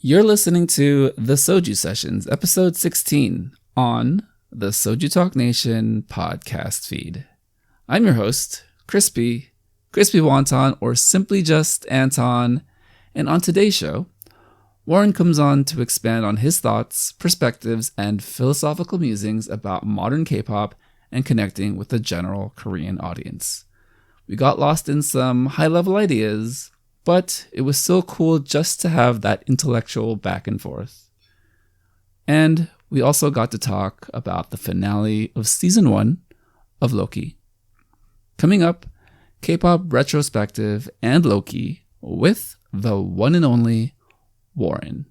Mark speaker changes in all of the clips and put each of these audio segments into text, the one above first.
Speaker 1: You're listening to the Soju Sessions, episode 16, on the Soju Talk Nation podcast feed. I'm your host, Crispy Wonton, or simply just Anton, and on today's show, Warren comes on to expand on his thoughts, perspectives, and philosophical musings about modern K-pop and connecting with the general Korean audience. We got lost in some high-level ideas, but it was so cool just to have that intellectual back and forth. And we also got to talk about the finale of season 1 of Loki. Coming up, K-pop Retrospective and Loki with the one and only Warren.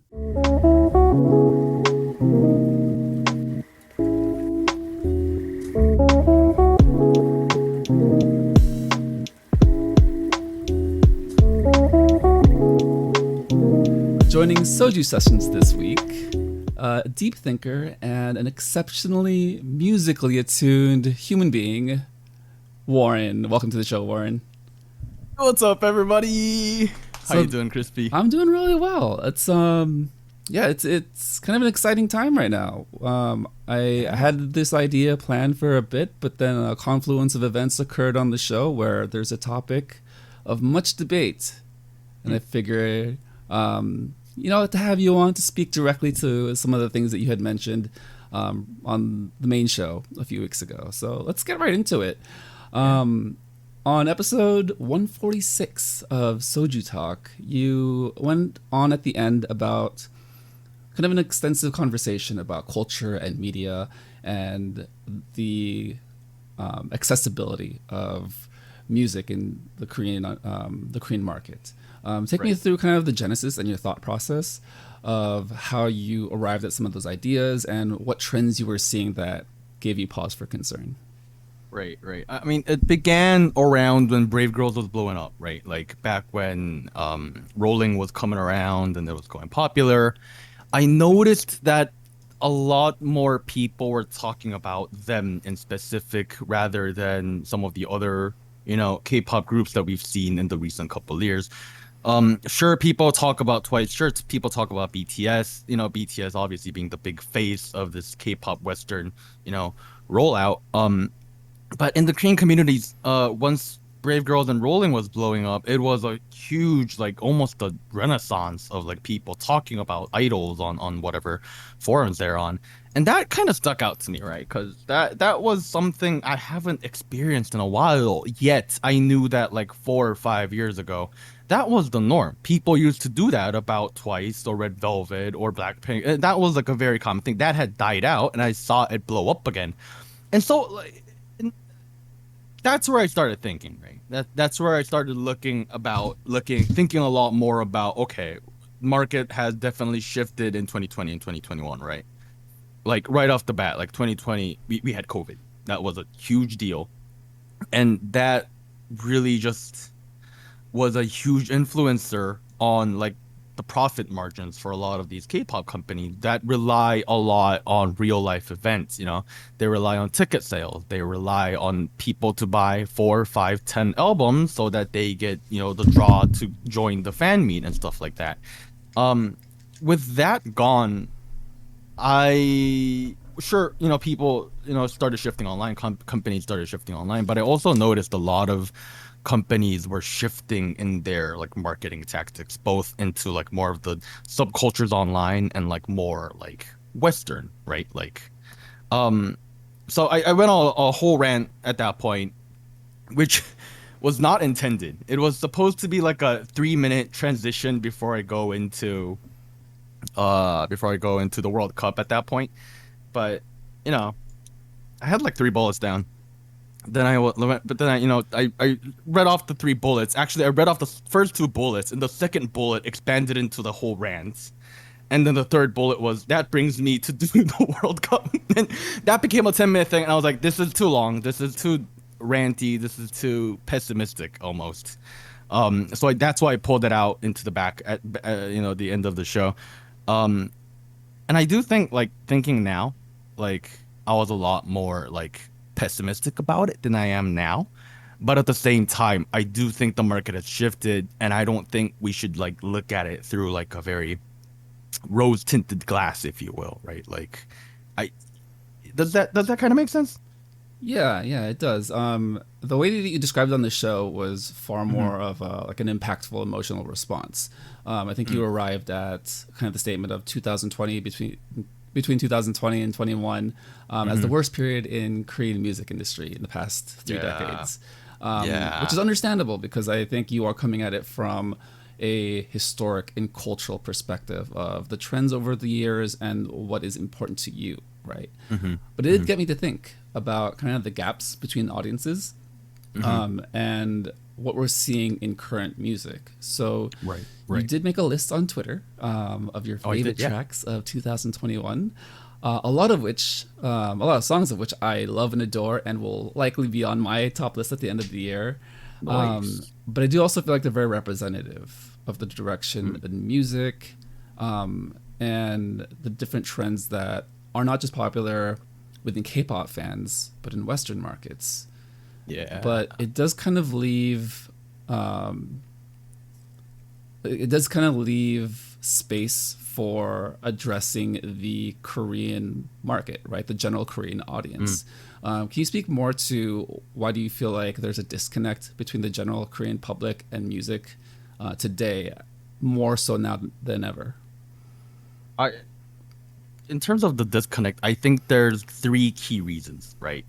Speaker 1: Joining Soju Sessions this week, a deep thinker and an exceptionally musically attuned human being, Warren. Welcome to the show, Warren.
Speaker 2: What's up, everybody? How you doing, Crispy?
Speaker 1: I'm doing really well. It's it's kind of an exciting time right now. I had this idea planned for a bit, but then a confluence of events occurred on the show where there's a topic of much debate, and I figured to have you on to speak directly to some of the things that you had mentioned on the main show a few weeks ago. So let's get right into it. On episode 146 of Soju Talk, you went on at the end about kind of an extensive conversation about culture and media and the accessibility of music in the Korean market. Take me through kind of the genesis and your thought process of how you arrived at some of those ideas and what trends you were seeing that gave you pause for concern.
Speaker 2: Right. I mean, it began around when Brave Girls was blowing up, right? Like back when Rolling was coming around and it was going popular. I noticed that a lot more people were talking about them in specific rather than some of the other, K-pop groups that we've seen in the recent couple of years. Sure, people talk about Twice. Sure, people talk about BTS. BTS obviously being the big face of this K-pop Western, rollout. But in the Korean communities, once Brave Girls and Rolling was blowing up, it was a huge, almost a renaissance of people talking about idols on whatever forums they're on. And that kind of stuck out to me, right? Because that was something I haven't experienced in a while. Yet I knew that 4 or 5 years ago, that was the norm. People used to do that about Twice or Red Velvet or Blackpink. That was a very common thing. That had died out, and I saw it blow up again. And so that's where I started thinking, right? That's where I started thinking a lot more about, okay, market has definitely shifted in 2020 and 2021, right? Right off the bat, 2020, we had COVID. That was a huge deal. And that really just was a huge influencer on the profit margins for a lot of these K-pop companies that rely a lot on real life events. They rely on ticket sales. They rely on people to buy 4, 5, 10 albums so that they get, the draw to join the fan meet and stuff like that. With that gone, people, started shifting online, companies started shifting online, but I also noticed a lot of companies were shifting in their marketing tactics, both into more of the subcultures online and more Western, right? So I went on a whole rant at that point, which was not intended. It was supposed to be a 3-minute transition before I go into the World Cup at that point. But I had 3 bullets down. Then I read off the 3 bullets. Actually, I read off the first 2 bullets, and the second bullet expanded into the whole rant. And then the third bullet was, that brings me to do the World Cup. And that became a 10-minute thing, and I was like, this is too long. This is too ranty. This is too pessimistic, almost. So that's why I pulled it out into the back at the end of the show. And I do think, thinking now, I was a lot more, pessimistic about it than I am now. But at the same time, I do think the market has shifted, and I don't think we should look at it through a very rose tinted glass, if you will, right? Like, I does that kind of make sense?
Speaker 1: Yeah, yeah, it does. The way that you described it on the show was far
Speaker 2: Mm-hmm.
Speaker 1: more of like an impactful emotional response. I think you
Speaker 2: Mm.
Speaker 1: arrived at kind of the statement of 2020 between 2020 and 21 as the
Speaker 2: Mm-hmm.
Speaker 1: worst period in Korean music industry in the past three
Speaker 2: Yeah.
Speaker 1: decades, which is
Speaker 2: Yeah.
Speaker 1: understandable because I think you are coming at it from a historic and cultural perspective of the trends over the years and what is important to you, right?
Speaker 2: Mm-hmm.
Speaker 1: But it
Speaker 2: Mm-hmm.
Speaker 1: did get me to think about kind of the gaps between audiences
Speaker 2: Mm-hmm.
Speaker 1: and what we're seeing in current music. So
Speaker 2: Right.
Speaker 1: you
Speaker 2: Right.
Speaker 1: did make a list on Twitter of your
Speaker 2: Oh, I
Speaker 1: favorite
Speaker 2: did. Yeah.
Speaker 1: tracks of 2021. A lot of songs of which I love and adore, and will likely be on my top list at the end of the year.
Speaker 2: Nice.
Speaker 1: But I do also feel like they're very representative of the direction
Speaker 2: Mm.
Speaker 1: in music and the different trends that are not just popular within K-pop fans, but in Western markets.
Speaker 2: Yeah.
Speaker 1: But it does kind of leave it does kind of leave space for addressing the Korean market, right? The general Korean
Speaker 2: Mm.
Speaker 1: audience. Can you speak more to why do you feel like there's a disconnect between the general Korean public and music today, more so now than ever?
Speaker 2: I In terms of the disconnect, I think there's three key reasons, right?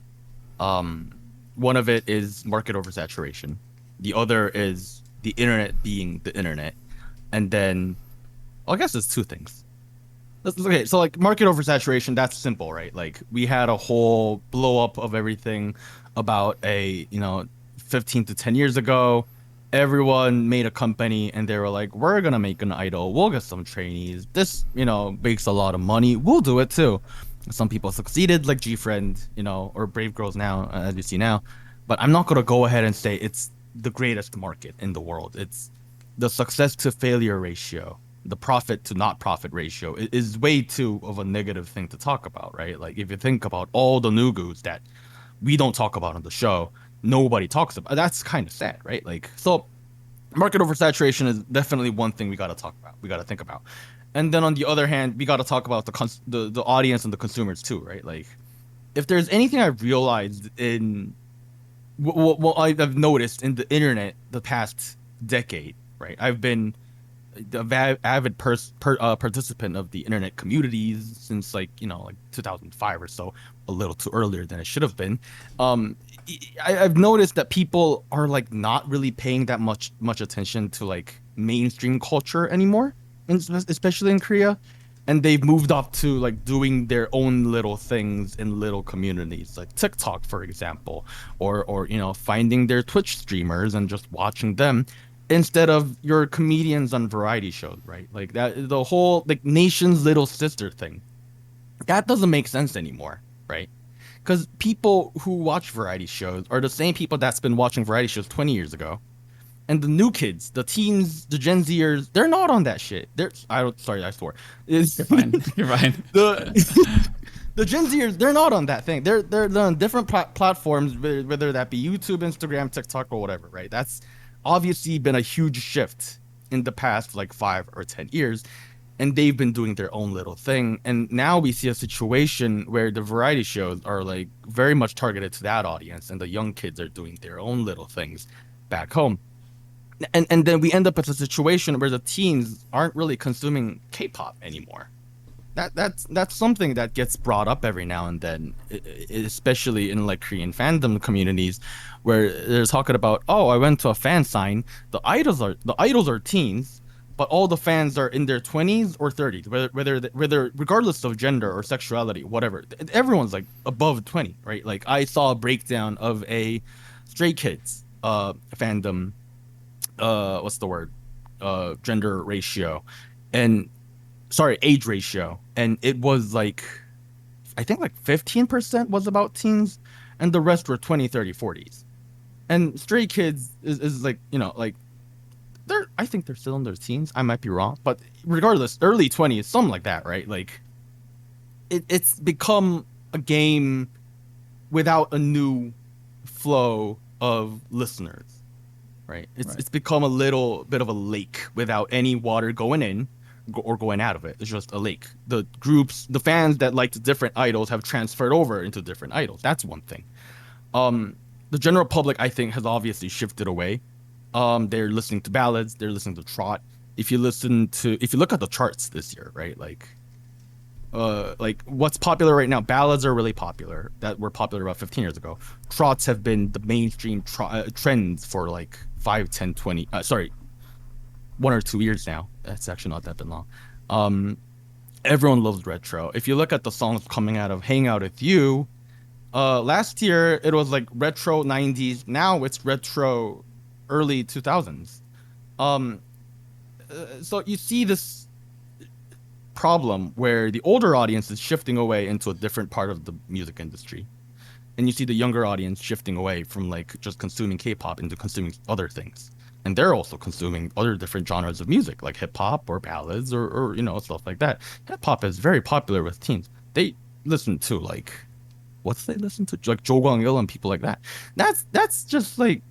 Speaker 2: Um, One of it is market oversaturation. The other is the internet being the internet, and then I guess it's two things. Okay, so like market oversaturation, that's simple, right? Like we had a whole blow up of everything about 15 to 10 years ago. Everyone made a company and they were like, we're gonna make an idol. We'll get some trainees. This, makes a lot of money. We'll do it too. Some people succeeded, like G Friend, or Brave Girls now, as you see now. But I'm not gonna go ahead and say it's the greatest market in the world. It's the success to failure ratio, the profit to not profit ratio is way too of a negative thing to talk about, right? Like if you think about all the nugus that we don't talk about on the show, nobody talks about. That's kind of sad, right? Like so, market oversaturation is definitely one thing we got to talk about. We got to think about, and then on the other hand, we got to talk about the audience and the consumers too, right? Like if there's anything I've realized in what I've noticed in the internet the past decade, right? I've been the avid participant of the internet communities since like 2005 or so, a little too earlier than it should have been. Um, I've noticed that people are like not really paying that much attention to like mainstream culture anymore, especially in Korea, and they've moved up to like doing their own little things in little communities, like TikTok, for example, or finding their Twitch streamers and just watching them instead of your comedians on variety shows, right? Like that, the whole like nation's little sister thing. That doesn't make sense anymore, right? Because people who watch variety shows are the same people that's been watching variety shows 20 years ago. And the new kids, the teens, the Gen Zers, they're not on that shit. They're I don't sorry, I swore. It's
Speaker 1: You're fine. You're fine.
Speaker 2: the the Gen Zers, they're not on that thing. They're on different platforms, whether that be YouTube, Instagram, TikTok, or whatever, right? That's obviously been a huge shift in the past like 5 or 10 years, and they've been doing their own little thing. And now we see a situation where the variety shows are like very much targeted to that audience, and the young kids are doing their own little things back home. And then we end up with a situation where the teens aren't really consuming K-pop anymore. That's something that gets brought up every now and then, especially in like Korean fandom communities, where they're talking about, oh, I went to a fan sign. The idols are teens, but all the fans are in their 20s or 30s, whether regardless of gender or sexuality, whatever. Everyone's like above 20, right? Like I saw a breakdown of a Stray Kids fandom, what's the word, gender ratio, and sorry, age ratio, and it was like I think like 15% was about teens, and the rest were 20, 30, 40s. And Stray Kids is like, like I think they're still in their teens. I might be wrong, but regardless, early 20s, something like that, right? Like it's become a game without a new flow of listeners, right? It's
Speaker 1: Right.
Speaker 2: it's become a little bit of a lake without any water going in, or going out of it. It's just a lake. The groups, the fans that liked different idols have transferred over into different idols. That's one thing. The general public, I think, has obviously shifted away. They're listening to ballads. They're listening to trot. If you look at the charts this year, right? Like what's popular right now, ballads are really popular, that were popular about 15 years ago. Trots have been the mainstream trends for like 5, 10, 20, 1 or 2 years now. That's actually not that been long. Everyone loves retro. If you look at the songs coming out of Hang Out With You, last year it was like retro 90s. Now it's retro early 2000s. So you see this problem where the older audience is shifting away into a different part of the music industry, and you see the younger audience shifting away from like just consuming K-pop into consuming other things, and they're also consuming other different genres of music like hip-hop or ballads or stuff like that. Hip-hop is very popular with teens. They listen to like they listen to like Jo Kwang-il and people like that. That's just like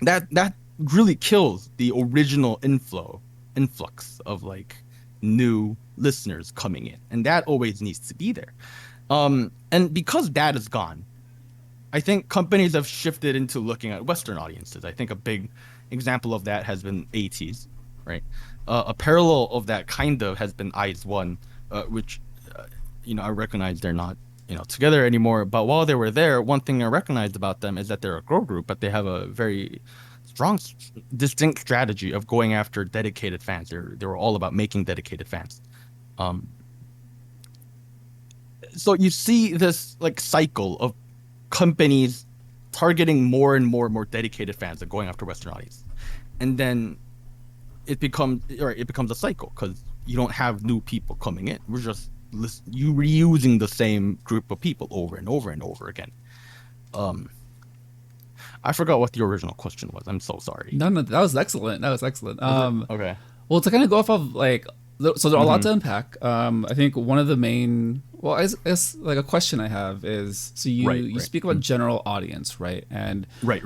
Speaker 2: that really kills the original influx of like new listeners coming in, and that always needs to be there. And because that is gone, I think companies have shifted into looking at Western audiences. I think a big example of that has been ATEEZ, right? A parallel of that kind of has been IZ*ONE, which I recognize they're not together anymore. But while they were there, one thing I recognized about them is that they're a girl group, but they have a very strong, distinct strategy of going after dedicated fans. They were all about making dedicated fans. So you see this like cycle of companies targeting more and more dedicated fans and going after Western audience, and then it becomes a cycle because you don't have new people coming in. We're just you reusing the same group of people over and over and over again. I forgot what the original question was. I'm so sorry.
Speaker 1: No, that was excellent.
Speaker 2: Okay.
Speaker 1: Well, to kind of go off of like, so there's a lot to unpack. I think one of the main, I guess like a question I have is, so you speak about general audience, right? And
Speaker 2: right.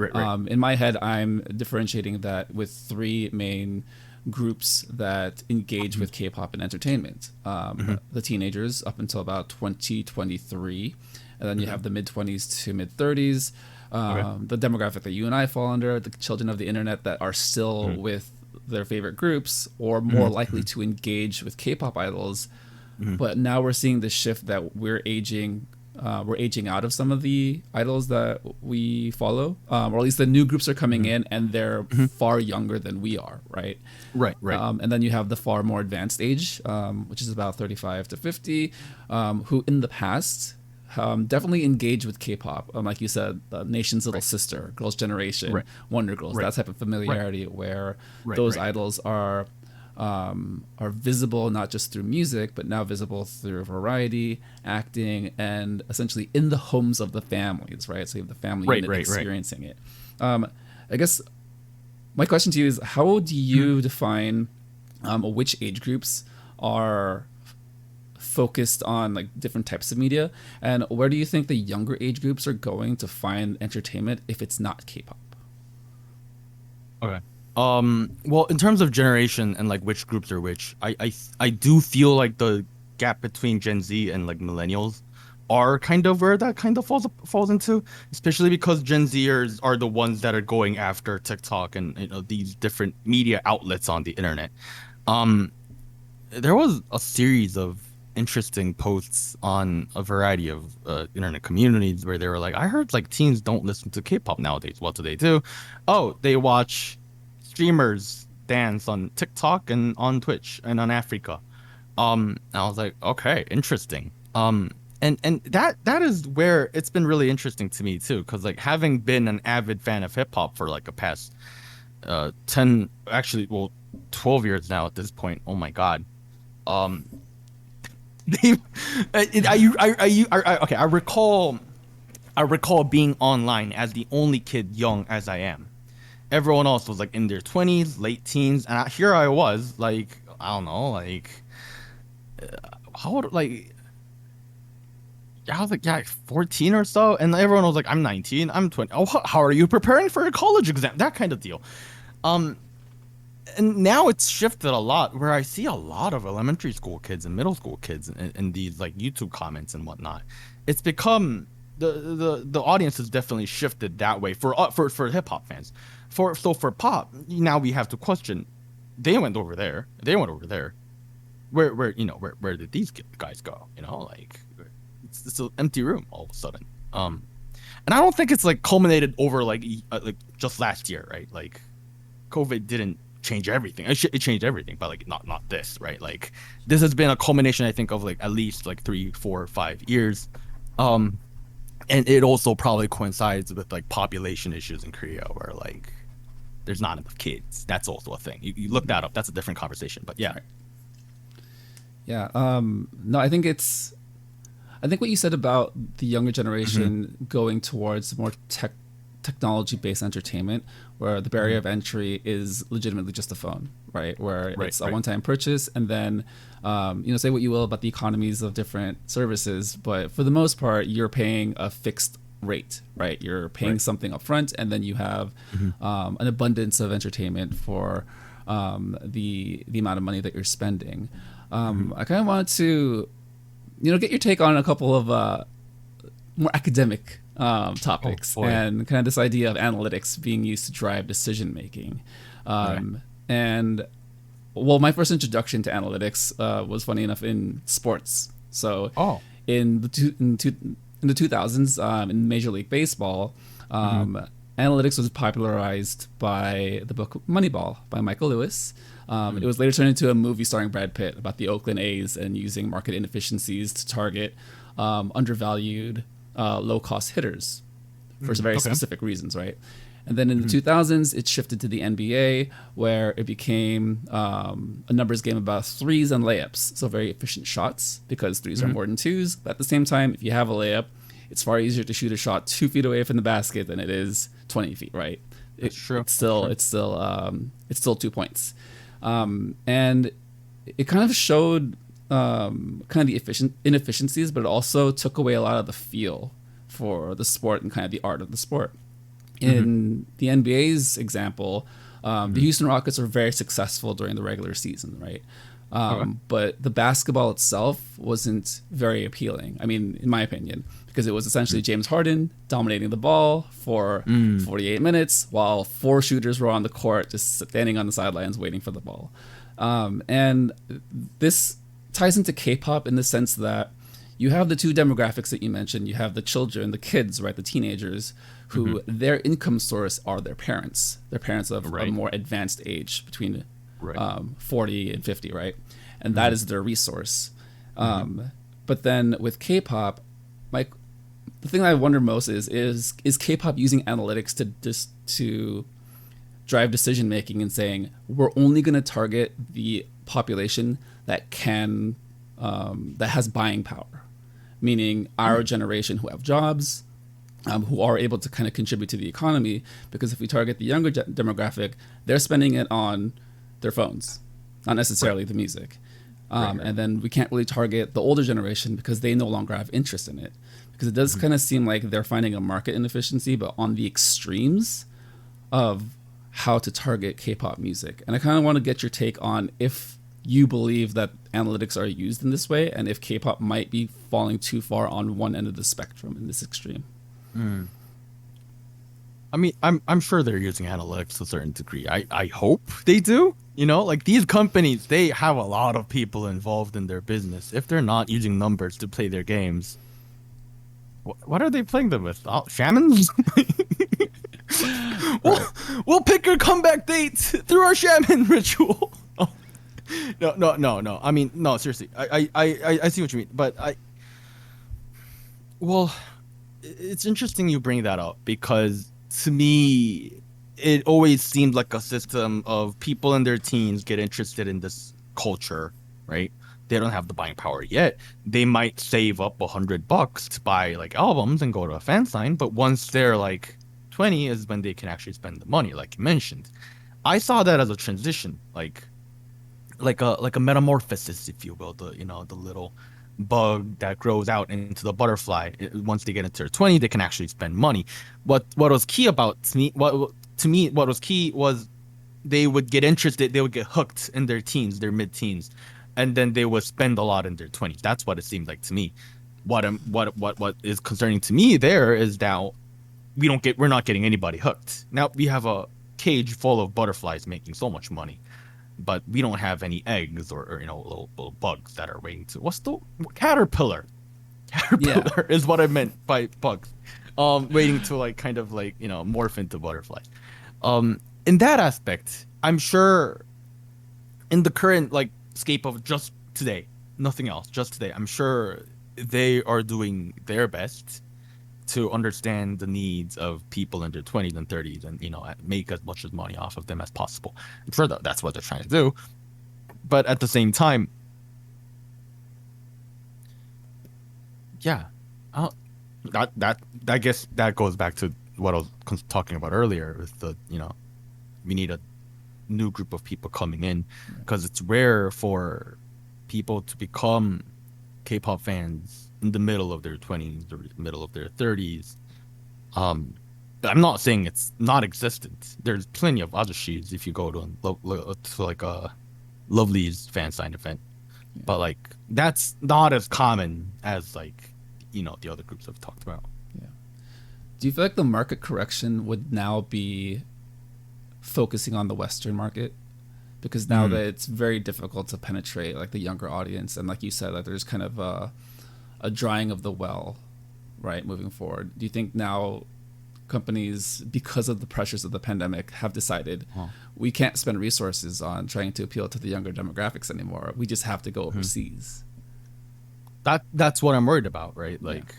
Speaker 1: In my head, I'm differentiating that with 3 main groups that engage with K-pop and entertainment. The teenagers up until about 2023, and then you have the mid-20s to mid-30s. The demographic that you and I fall under, the children of the internet that are still with their favorite groups or more likely to engage with K-pop idols. But now we're seeing this shift that we're aging out of some of the idols that we follow, or at least the new groups are coming in and they're far younger than we are, right?
Speaker 2: Right.
Speaker 1: And then you have the far more advanced age, which is about 35 to 50, who in the past definitely engage with K-pop. Like you said, Nation's Little Sister, Girls' Generation, Wonder Girls, that type of familiarity where those idols are visible not just through music, but now visible through variety, acting, and essentially in the homes of the families, right? So you have the family unit experiencing it. I guess my question to you is, how do you define which age groups are focused on like different types of media, and where do you think the younger age groups are going to find entertainment if it's not K-pop?
Speaker 2: Okay. Well, in terms of generation and like which groups are which, I do feel like the gap between Gen Z and like millennials are kind of where that kind of falls into, especially because Gen Zers are the ones that are going after TikTok and these different media outlets on the internet. There was a series of interesting posts on a variety of internet communities where they were like, I heard like teens don't listen to K-pop nowadays. What do they do? Oh, they watch streamers dance on TikTok and on Twitch and on Africa. I was like, okay, interesting. And that is where it's been really interesting to me too, because like having been an avid fan of hip hop for like a past 12 years now at this point. Oh my god. I recall being online as the only kid young as I am. Everyone else was like in their 20s, late teens, and here I was like, I don't know, like how old, like I was like 14 or so, and everyone was like, I'm 19, I'm 20. Oh, how are you preparing for a college exam? That kind of deal. and now it's shifted a lot where I see a lot of elementary school kids and middle school kids in these like YouTube comments and whatnot. It's become the audience has definitely shifted that way for hip hop fans. For pop, now we have to question. They went over there. They went over there. Where did these guys go? Like it's an empty room all of a sudden. And I don't think it's like culminated over like just last year, right? Like COVID didn't change everything. It changed everything, but like not this, right? Like this has been a culmination, I think, of like at least like 3, 4, 5 years. And it also probably coincides with like population issues in Korea where like there's not enough kids. That's also a thing. You look that up. That's a different conversation. But yeah.
Speaker 1: Yeah. No, I think what you said about the younger generation going towards more technology-based entertainment, where the barrier of entry is legitimately just a phone, right? Where it's a one-time purchase, and then, say what you will about the economies of different services, but for the most part, you're paying a fixed rate, right? You're paying something up front, and then you have an abundance of entertainment for the amount of money that you're spending. I kind of wanted to get your take on a couple of more academic topics, and kind of this idea of analytics being used to drive decision making. And well, my first introduction to analytics was, funny enough, in sports. So in the 2000s, in Major League Baseball, analytics was popularized by the book Moneyball by Michael Lewis. It was later turned into a movie starring Brad Pitt about the Oakland A's and using market inefficiencies to target undervalued, low-cost hitters for some very specific reasons, right? And then in the 2000s, it shifted to the NBA, where it became a numbers game about threes and layups, so very efficient shots because threes are more than twos. But at the same time, if you have a layup, it's far easier to shoot a shot 2 feet away from the basket than it is 20 feet, right? It's true. It's still 2 points. And it kind of showed kind of the inefficiencies, but it also took away a lot of the feel for the sport and kind of the art of the sport. In the NBA's example, the Houston Rockets were very successful during the regular season, right? But the basketball itself wasn't very appealing. I mean, in my opinion, because it was essentially James Harden dominating the ball for 48 minutes while 4 shooters were on the court just standing on the sidelines waiting for the ball. And this ties into K-pop in the sense that you have the 2 demographics that you mentioned. You have the children, the kids, right, the teenagers, who their income source are their parents. Their parents of a more advanced age, between 40 and 50, right? And that is their resource. But then with K-pop, the thing that I wonder most is K-pop using analytics to drive decision making and saying we're only going to target the population that has buying power, meaning our generation who have jobs, who are able to kind of contribute to the economy. Because if we target the younger demographic, they're spending it on their phones, not necessarily the music. And then we can't really target the older generation because they no longer have interest in it. Because it does kind of seem like they're finding a market inefficiency, but on the extremes of how to target K-pop music. And I kind of want to get your take on if you believe that analytics are used in this way, and if K-pop might be falling too far on one end of the spectrum in this extreme.
Speaker 2: I mean, I'm sure they're using analytics to a certain degree. I hope they do. Like these companies, they have a lot of people involved in their business. If they're not using numbers to play their games, what are they playing them with? Shamans? We'll pick your comeback date through our shaman ritual. No. I mean, no, seriously. I see what you mean, but it's interesting you bring that up because to me, it always seemed like a system of people in their teens get interested in this culture, right? They don't have the buying power yet. They might save up $100 to buy like albums and go to a fan sign, but once they're like 20 is when they can actually spend the money, like you mentioned. I saw that as a transition, like a metamorphosis, if you will, the little bug that grows out into the butterfly. Once they get into their 20, they can actually spend money. What was key about me? What was key was they would get interested, they would get hooked in their teens, their mid-teens, and then they would spend a lot in their 20s. That's what it seemed like to me. What is concerning to me there is now we're not getting anybody hooked. Now we have a cage full of butterflies making so much money, but we don't have any eggs or little bugs that are waiting to. What's the caterpillar? Caterpillar is what I meant by bugs. Waiting to like kind of like morph into butterflies. In that aspect, I'm sure in the current like scape of just today, nothing else, just today, I'm sure they are doing their best to understand the needs of people in their 20s and 30s and make as much as money off of them as possible. I'm sure that's what they're trying to do. But at the same time, yeah, I guess that goes back to what I was talking about earlier with the we need a new group of people coming in, because it's rare for people to become K-pop fans in the middle of their 20s or middle of their 30s. I'm not saying it's not existent. There's plenty of other shoes if you go to like a Lovely's fan sign event, but like that's not as common as like the other groups I've talked about.
Speaker 1: Yeah. Do you feel like the market correction would now be focusing on the Western market? Because now that it's very difficult to penetrate like the younger audience, and like you said, like there's kind of a drying of the well, right, moving forward. Do you think now companies, because of the pressures of the pandemic, have decided we can't spend resources on trying to appeal to the younger demographics anymore? We just have to go overseas.
Speaker 2: That's what I'm worried about, right? Like,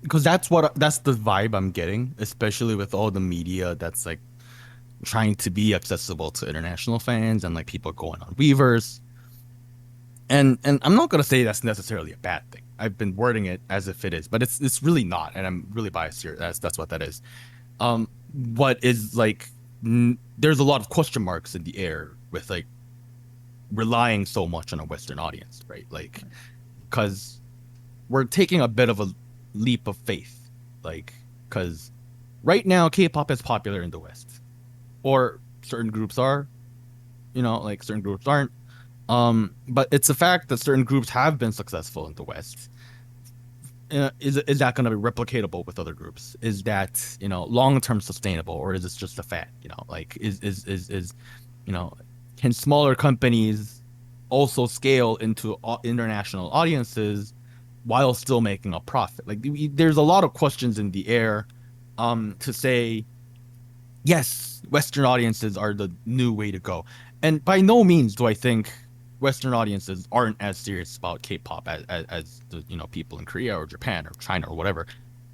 Speaker 2: because that's the vibe I'm getting, especially with all the media that's like trying to be accessible to international fans and like people going on Weavers. And I'm not gonna say that's necessarily a bad thing. I've been wording it as if it is, but it's really not, and I'm really biased here. That's what that is. What is like? There's a lot of question marks in the air with like relying so much on a Western audience, right? Like, because we're taking a bit of a leap of faith, like, because right now K-pop is popular in the West, or certain groups are, like certain groups aren't. But it's a fact that certain groups have been successful in the West. Is that going to be replicatable with other groups? Is that long-term sustainable, or is this just a fad? Like is can smaller companies also scale into international audiences while still making a profit? Like there's a lot of questions in the air. To say yes, Western audiences are the new way to go, and by no means do I think Western audiences aren't as serious about K-pop as the people in Korea or Japan or China or whatever.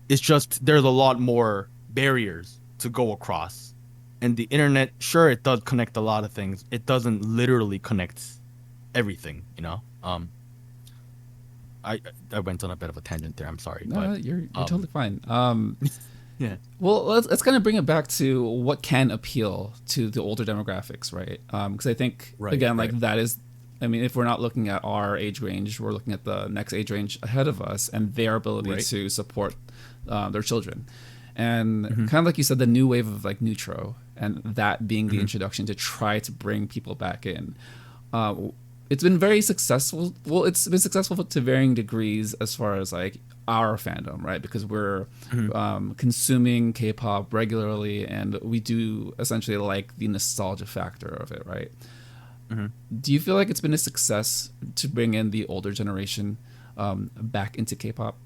Speaker 2: It's just there's a lot more barriers to go across, and the internet, sure, it does connect a lot of things. It doesn't literally connect everything. I went on a bit of a tangent there. I'm sorry.
Speaker 1: No,
Speaker 2: but,
Speaker 1: you're totally fine.
Speaker 2: Yeah.
Speaker 1: Well, let's kind of bring it back to what can appeal to the older demographics, right? Because I think like that is. I mean, if we're not looking at our age range, we're looking at the next age range ahead of us and their ability to support their children. And kind of like you said, the new wave of like Neutro, and that being the introduction to try to bring people back in. It's been very successful. Well, it's been successful to varying degrees as far as like our fandom, right? Because we're consuming K-pop regularly, and we do essentially like the nostalgia factor of it, right? Do you feel like it's been a success to bring in the older generation back into K-pop?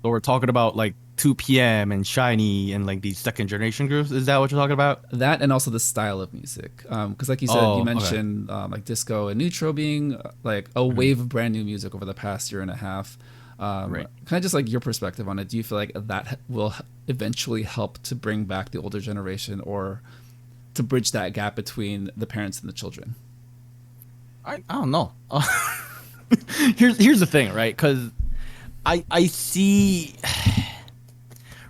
Speaker 2: So we're talking about like 2PM and SHINee and like these second generation groups. Is that what you're talking about?
Speaker 1: That, and also the style of music. Because like you said, you mentioned like disco and Neutro being like a wave of brand new music over the past year and a half. Kind of just like your perspective on it. Do you feel like that will eventually help to bring back the older generation, or to bridge that gap between the parents and the children?
Speaker 2: I don't know. Here's the thing, right? Because I see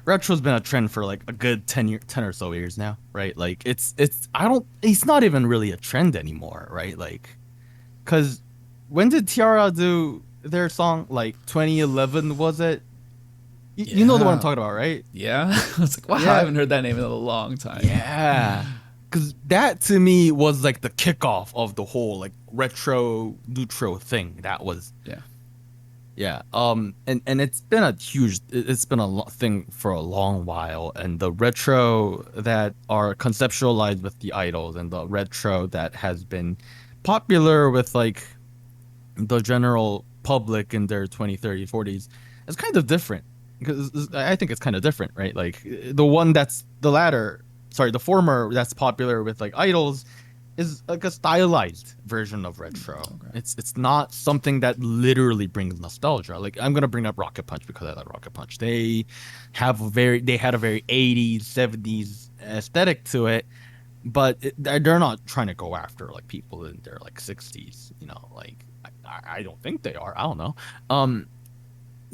Speaker 2: retro's been a trend for like a good 10 or so years now, right? Like it's not even really a trend anymore, right? Like, because when did Tiara do their song? Like 2011, was it? You know the one I'm
Speaker 1: Yeah.
Speaker 2: talking about, right?
Speaker 1: Yeah. I was like, wow, I
Speaker 2: Yeah.
Speaker 1: haven't heard that name in a long time.
Speaker 2: Yeah. Because that to me was like the kickoff of the whole like retro neutral thing. That was
Speaker 1: Yeah.
Speaker 2: yeah. And it's been thing for a long while. And the retro that are conceptualized with the idols and the retro that has been popular with like the general public in their 20, 30, 40s is kind of different. Because I think it's kind of different, right? Like the one that's the latter, sorry, the former that's popular with like idols is like a stylized version of retro.
Speaker 1: Okay.
Speaker 2: It's not something that literally brings nostalgia. Like I'm gonna bring up Rocket Punch because I like Rocket Punch. They had a very 80s, 70s aesthetic to it, but they're not trying to go after like people in their like 60s. You know, like I don't think they are. I don't know.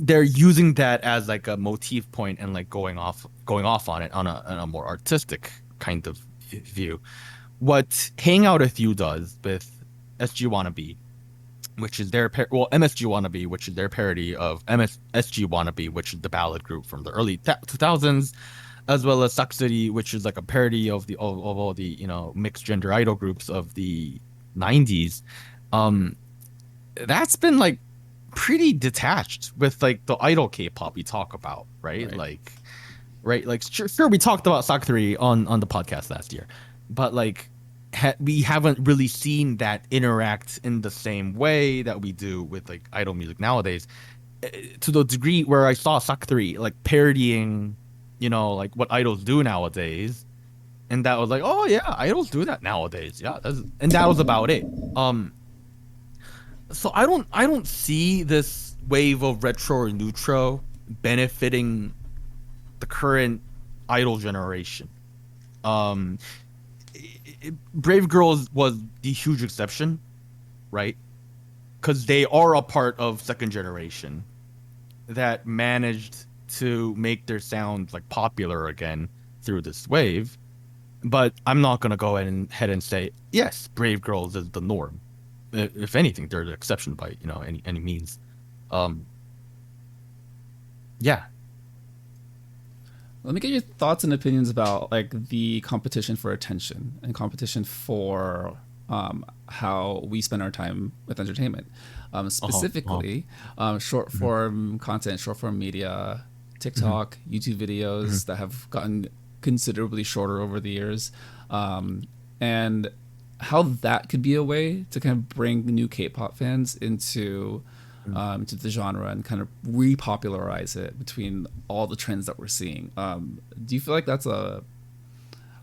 Speaker 2: They're using that as like a motif point and like going off on it on a more artistic kind of view. What Hang Out With You does with SG Wannabe, which is their MSG Wannabe, which is their parody of SG Wannabe, which is the ballad group from the early 2000s, as well as Suck City, which is like a parody of of all the mixed gender idol groups of the 90s. That's been like pretty detached with like the idol K-pop we talk about, right? Like, right? Like, sure, we talked about Sock 3 on the podcast last year, but like, we haven't really seen that interact in the same way that we do with like idol music nowadays. To the degree where I saw Sock 3 like parodying, like what idols do nowadays, and that was like, oh yeah, idols do that nowadays, yeah, and that was about it. So I don't see this wave of retro or neutro benefiting the current idol generation. Brave Girls was the huge exception, right? Because they are a part of second generation that managed to make their sound like popular again through this wave. But I'm not gonna go ahead and say yes, Brave Girls is the norm. If anything, they're the exception by any means. Yeah.
Speaker 1: Let me get your thoughts and opinions about like the competition for attention and competition for how we spend our time with entertainment. Specifically, short form content, short form media, TikTok, YouTube videos that have gotten considerably shorter over the years, and how that could be a way to kind of bring new K-pop fans into the genre and kind of repopularize it between all the trends that we're seeing. Do you feel like that's a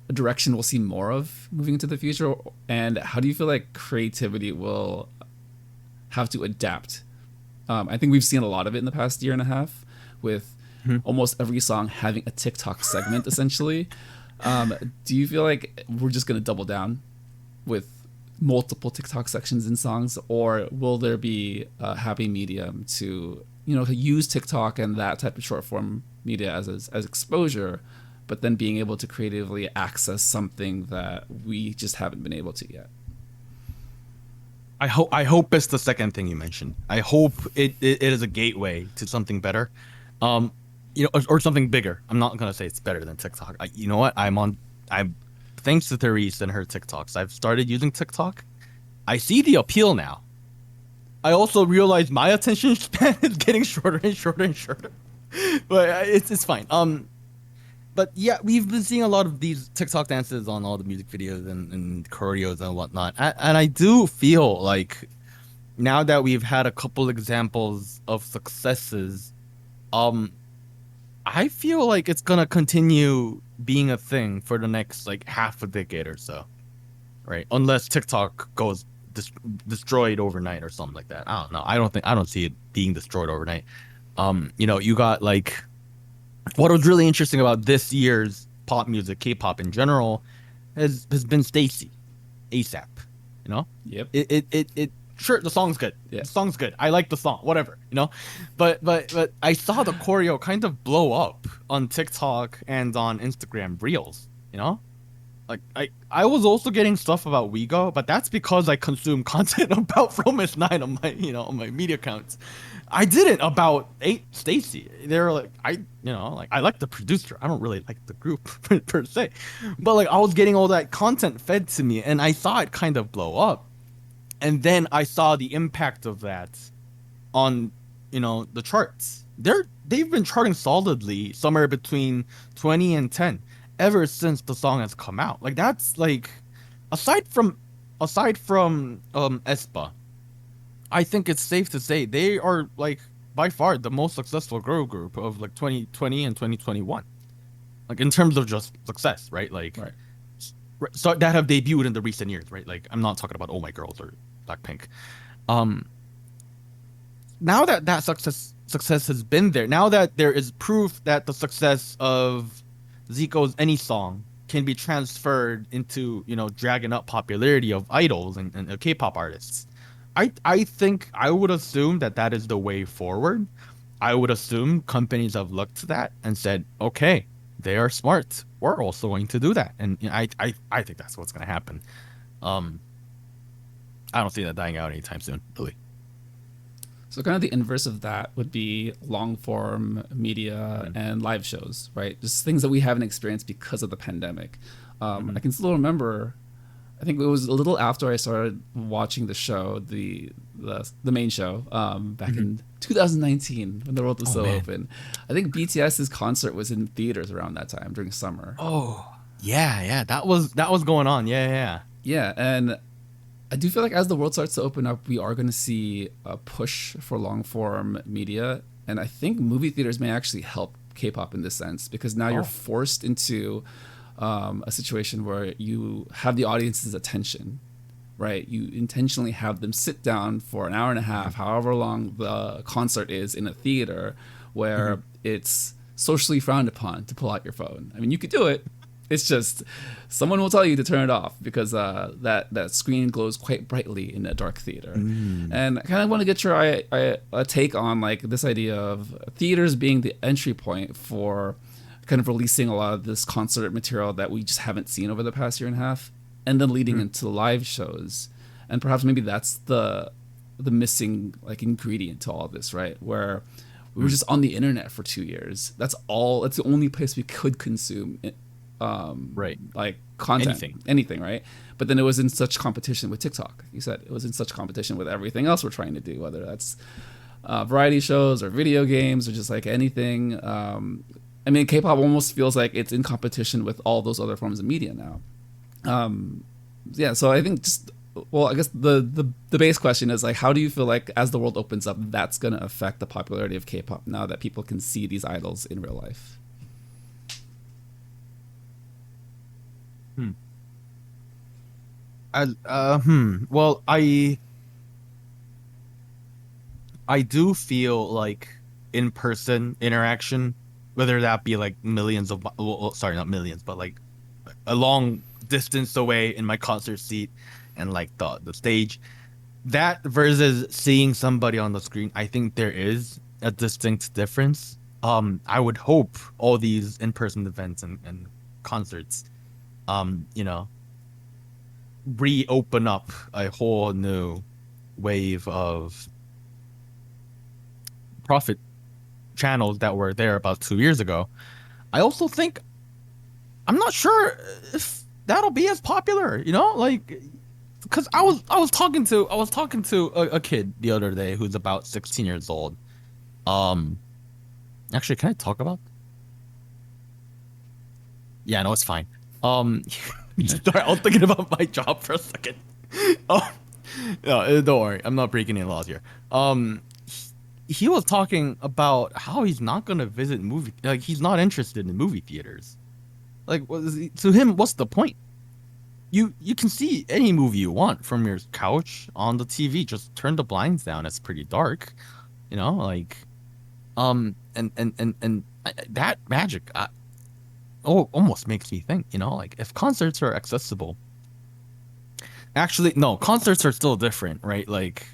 Speaker 1: direction we'll see more of moving into the future? And how do you feel like creativity will have to adapt? I think we've seen a lot of it in the past year and a half with almost every song having a TikTok segment, essentially. Do you feel like we're just going to double down with multiple TikTok sections in songs, or will there be a happy medium to use TikTok and that type of short form media as exposure, but then being able to creatively access something that we just haven't been able to yet?
Speaker 2: I hope it's the second thing you mentioned. I hope it is a gateway to something better, or something bigger. I'm not gonna say it's better than TikTok. You know what? I'm thanks to Therese and her TikToks, I've started using TikTok. I see the appeal now. I also realize my attention span is getting shorter and shorter and shorter. But it's fine. But yeah, we've been seeing a lot of these TikTok dances on all the music videos and choreos and whatnot. And I do feel like now that we've had a couple examples of successes, I feel like it's gonna continue being a thing for the next like half a decade or so, right? Unless TikTok goes destroyed overnight or something like that. I don't know. I don't see it being destroyed overnight. You got like what was really interesting about this year's pop music, K-pop in general, has been Stacy, ASAP.
Speaker 1: Yep.
Speaker 2: It sure, the song's good.
Speaker 1: Yeah.
Speaker 2: The song's good. I like the song. Whatever, But I saw the choreo kind of blow up on TikTok and on Instagram Reels. like I was also getting stuff about Wigo, but that's because I consume content about Fromis 9 on my on my media accounts. I didn't about 8 Stacy. They're like like I like the producer. I don't really like the group per se. But like I was getting all that content fed to me and I saw it kind of blow up. And then I saw the impact of that on the charts. They've been charting solidly somewhere between 20 and 10 ever since the song has come out. Like that's like aside from Espa, I think it's safe to say they are like by far the most successful girl group of like 2020 and 2021. Like in terms of just success, right? Like
Speaker 1: Right.
Speaker 2: so that have debuted in the recent years, right? Like I'm not talking about Oh My Girls or Blackpink. Um Now that success has been there, now that there is proof that the success of Zico's Any Song can be transferred into dragging up popularity of idols and K-pop artists, I think I would assume that that is the way forward. I would assume companies have looked to that and said, okay, they are smart. We're also going to do that, and I think that's what's going to happen. Um, I don't see that dying out anytime soon, really.
Speaker 1: So kind of the inverse of that would be long form media
Speaker 2: Mm-hmm.
Speaker 1: and live shows, right? Just things that we haven't experienced because of the pandemic.
Speaker 2: Mm-hmm.
Speaker 1: I can still remember. I think it was a little after I started watching the show, the main show, back
Speaker 2: Mm-hmm.
Speaker 1: in 2019 when the world was
Speaker 2: Oh
Speaker 1: still
Speaker 2: man.
Speaker 1: open. I think BTS's concert was in theaters around that time during summer.
Speaker 2: Oh yeah, yeah. That was going on. Yeah, yeah.
Speaker 1: Yeah, and I do feel like as the world starts to open up, we are going to see a push for long form media, and I think movie theaters may actually help K-pop in this sense because now you're
Speaker 2: Oh.
Speaker 1: forced into a situation where you have the audience's attention, right? You intentionally have them sit down for an hour and a half, however long the concert is in a theater,
Speaker 2: Mm-hmm.
Speaker 1: where it's socially frowned upon to pull out your phone. I mean, you could do it. It's just someone will tell you to turn it off because that screen glows quite brightly in a dark theater.
Speaker 2: Mm.
Speaker 1: And I kind of want to get your a take on like this idea of theaters being the entry point for kind of releasing a lot of this concert material that we just haven't seen over the past year and a half, and then leading
Speaker 2: Mm.
Speaker 1: into live shows. And perhaps maybe that's the missing like ingredient to all this, right? Where we were
Speaker 2: Mm.
Speaker 1: just on the internet for 2 years. That's all. That's the only place we could consume
Speaker 2: Right.
Speaker 1: like content,
Speaker 2: Anything.
Speaker 1: anything, right? But then it was in such competition with TikTok. You said it was in such competition with everything else we're trying to do, whether that's variety shows or video games or just like anything. I mean, K-pop almost feels like it's in competition with all those other forms of media now. Yeah, so I think just well, I guess the base question is like, how do you feel like as the world opens up, that's gonna affect the popularity of K-pop now that people can see these idols in real life?
Speaker 2: Hmm. Well, I do feel like in-person interaction, whether that be like millions of, sorry, not millions, but like a long distance away in my concert seat and like the stage, that versus seeing somebody on the screen, I think there is a distinct difference. I would hope all these in-person events and concerts, um, you know, reopen up a whole new wave of profit channels that were there about 2 years ago. I also think I'm not sure if that'll be as popular, like because I was talking to a kid the other day who's about 16 years old. Um, Actually, can I talk about? Yeah, no, it's fine. Um, sorry, I was thinking about my job for a second. Oh, no, don't worry, I'm not breaking any laws here. He was talking about how he's not gonna visit like he's not interested in movie theaters. Like, to him, what's the point? You can see any movie you want from your couch on the TV. Just turn the blinds down. It's pretty dark, like that magic almost makes me think, like if concerts are accessible. Actually, no, concerts are still different, right? Like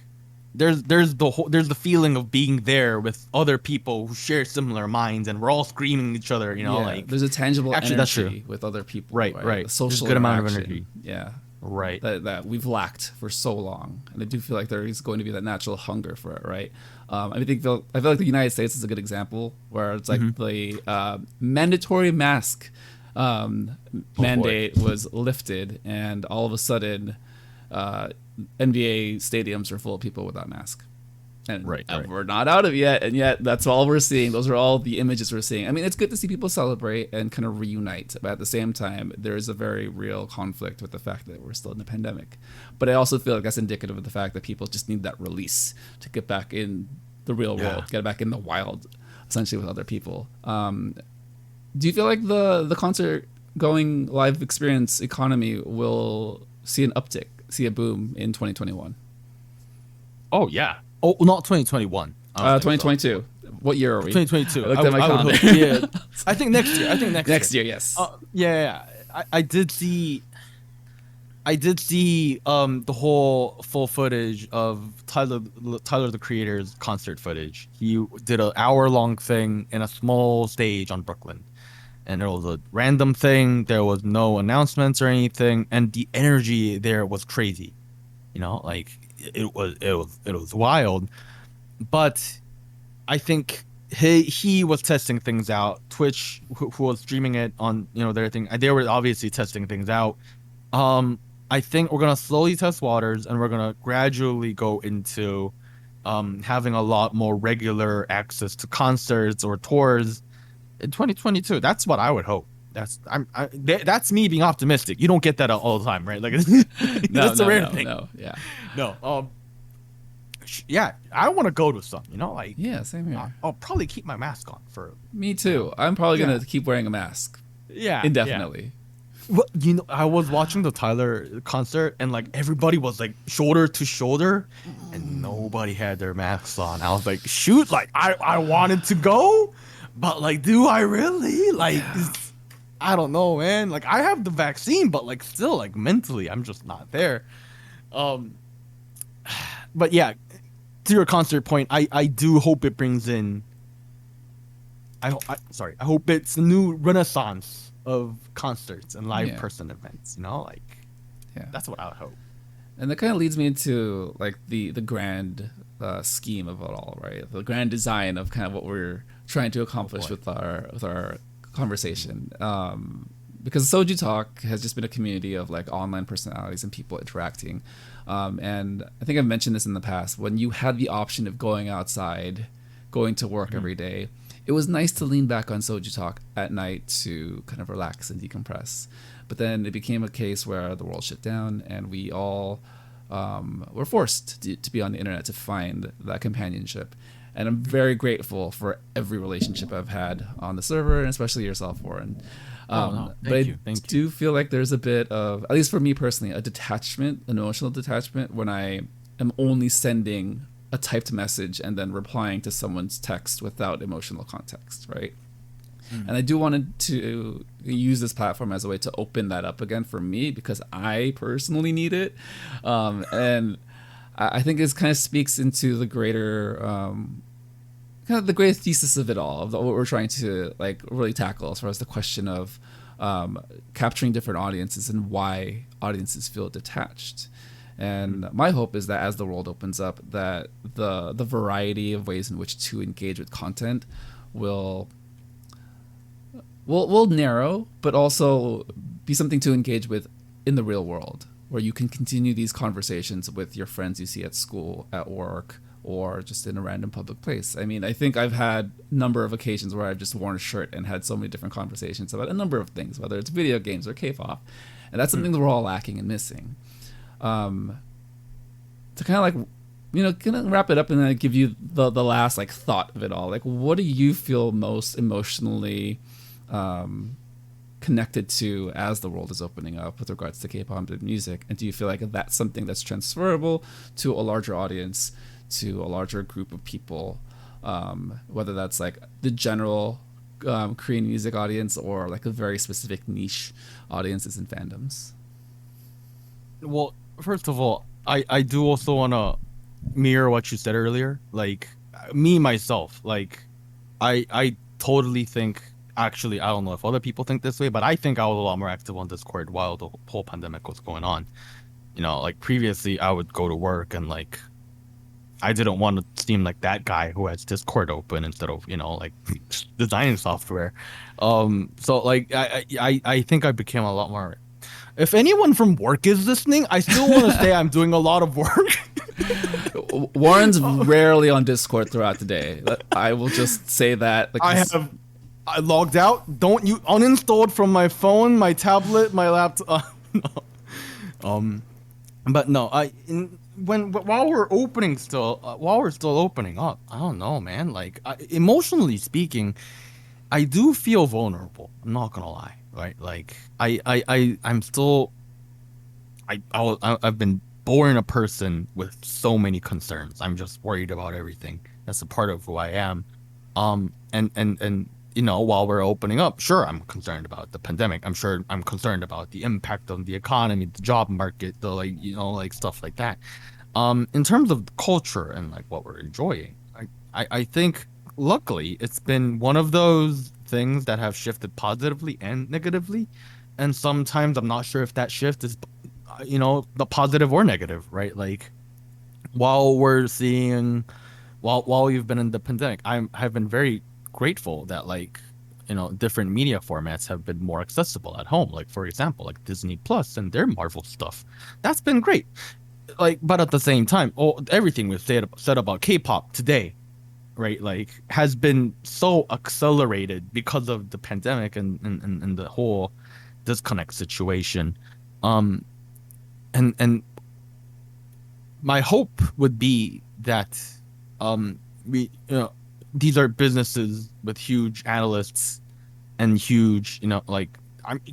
Speaker 2: there's the feeling of being there with other people who share similar minds, and we're all screaming at each other, you know,
Speaker 1: Yeah,
Speaker 2: like
Speaker 1: there's a tangible
Speaker 2: actually that's true.
Speaker 1: energy with other people,
Speaker 2: Right,
Speaker 1: right?
Speaker 2: right.
Speaker 1: A
Speaker 2: There's a
Speaker 1: social
Speaker 2: good amount of
Speaker 1: interaction.
Speaker 2: energy.
Speaker 1: Yeah.
Speaker 2: Right.
Speaker 1: That we've lacked for so long, and I do feel like there is going to be that natural hunger for it, right? I feel like the United States is a good example where it's like
Speaker 2: Mm-hmm.
Speaker 1: the mandatory mask mandate was lifted, and all of a sudden, uh, NBA stadiums are full of people without masks. And
Speaker 2: Right, right.
Speaker 1: we're not out of it yet, and yet that's all we're seeing. Those are all the images we're seeing. I mean, it's good to see people celebrate and kind of reunite, but at the same time, there is a very real conflict with the fact that we're still in a pandemic. But I also feel like that's indicative of the fact that people just need that release to get back in the real world, get back in the wild, essentially with other people. Do you feel like the concert going live experience economy will see an uptick, see a boom in 2021?
Speaker 2: Oh yeah. Oh, not 2021. I don't think so.
Speaker 1: 2022. What year are we?
Speaker 2: 2022.
Speaker 1: I looked at my
Speaker 2: I would
Speaker 1: calendar.
Speaker 2: hope, yeah. I think next year.
Speaker 1: Next year, yes.
Speaker 2: Yeah. I did see. The whole full footage of Tyler the Creator's concert footage. He did an hour-long thing in a small stage on Brooklyn, and it was a random thing. There was no announcements or anything, and the energy there was crazy. You know, like it was wild. But I think he was testing things out. Twitch, who was streaming it on, you know, their thing, they were obviously testing things out. I think we're gonna slowly test waters, and we're gonna gradually go into having a lot more regular access to concerts or tours in 2022. That's what I would hope. That's me being optimistic. You don't get that all the time, right? Like that's a rare thing.
Speaker 1: Yeah.
Speaker 2: No. Yeah, I want to go to some. You know, like
Speaker 1: Yeah, same here.
Speaker 2: I'll probably keep my mask on for.
Speaker 1: Me too. I'm probably gonna keep wearing a mask
Speaker 2: Yeah,
Speaker 1: indefinitely.
Speaker 2: Well, you know, I was watching the Tyler concert, and like everybody was like shoulder to shoulder, and nobody had their masks on. I was like, shoot, like I wanted to go, but like, do I really? Like, I don't know, man. Like, I have the vaccine, but like, still, like mentally, I'm just not there. But yeah, to your concert point, I do hope it brings in. I hope it's a new renaissance of concerts and live person events, you know, like that's what I would hope.
Speaker 1: And that kind of leads me into like the grand scheme of it all, right? The grand design of kind of what we're trying to accomplish with our conversation. Because Soju Talk has just been a community of like online personalities and people interacting. And I think I've mentioned this in the past. When you had the option of going outside, going to work every day, it was nice to lean back on Soju Talk at night to kind of relax and decompress. But then it became a case where the world shut down, and we all were forced to be on the internet to find that companionship. And I'm very grateful for every relationship I've had on the server, and especially yourself, Warren. Thank you. Do feel like there's a bit of, at least for me personally, a detachment, an emotional detachment, when I am only sending a typed message and then replying to someone's text without emotional context, right? And I do want to use this platform as a way to open that up again for me, because I personally need it. And I think it kind of speaks into the greater, kind of the greater thesis of it all, of what we're trying to like really tackle as far as the question of capturing different audiences and why audiences feel detached. And my hope is that as the world opens up, that the variety of ways in which to engage with content will narrow, but also be something to engage with in the real world, where you can continue these conversations with your friends you see at school, at work, or just in a random public place. I mean, I think I've had a number of occasions where I've just worn a shirt and had so many different conversations about a number of things, whether it's video games or Kpop. And that's something that we're all lacking and missing. To kind of like, you know, kind of wrap it up and then give you the last like thought of it all. Like, what do you feel most emotionally connected to as the world is opening up with regards to K-pop music? And do you feel like that's something that's transferable to a larger audience, to a larger group of people, whether that's like the general Korean music audience or like a very specific niche audiences and fandoms?
Speaker 2: Well, first of all, I do also want to mirror what you said earlier. Like me myself, like I totally think. Actually, I don't know if other people think this way, but I think I was a lot more active on Discord while the whole pandemic was going on. You know, like previously, I would go to work and like I didn't want to seem like that guy who has Discord open instead of, you know, like designing software. So like I think I became a lot more. If anyone from work is listening, I still want to say I'm doing a lot of work.
Speaker 1: Warren's rarely on Discord throughout the day. I will just say that. Like,
Speaker 2: I logged out. Don't you uninstalled from my phone, my tablet, my laptop. No. But no, while we're opening still, while we're still opening up, I don't know, man. Like emotionally speaking, I do feel vulnerable. I'm not gonna lie, right? Like I'm still, I've been born a person with so many concerns. I'm just worried about everything. That's a part of who I am. And you know, while we're opening up, sure, I'm concerned about the pandemic. I'm sure I'm concerned about the impact on the economy, the job market, the like, you know, like stuff like that. In terms of culture and like what we're enjoying, I think luckily it's been one of those things that have shifted positively and negatively. And sometimes I'm not sure if that shift is, you know, the positive or negative, right? Like while we're seeing, while we've been in the pandemic, have been very grateful that like, you know, different media formats have been more accessible at home. Like for example, like Disney Plus and their Marvel stuff, that's been great. Like, but at the same time, everything we've said about K-pop today, right, like has been so accelerated because of the pandemic and the whole disconnect situation. Um, and my hope would be that we, you know, these are businesses with huge analysts and huge, you know, like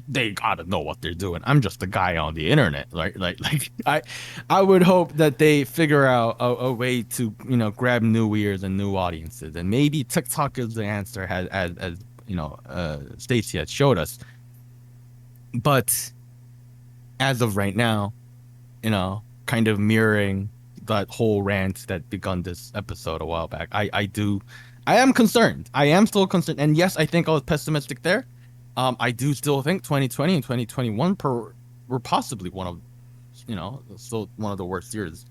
Speaker 2: they gotta know what they're doing. I'm just a guy on the internet, right? Like I would hope that they figure out a way to, you know, grab new ears and new audiences, and maybe TikTok is the answer, as you know, Stacy has showed us. But as of right now, you know, kind of mirroring that whole rant that begun this episode a while back, I am concerned. I am still concerned. And yes, I think I was pessimistic there. I do still think 2020 and 2021 were possibly one of, you know, still one of the worst years.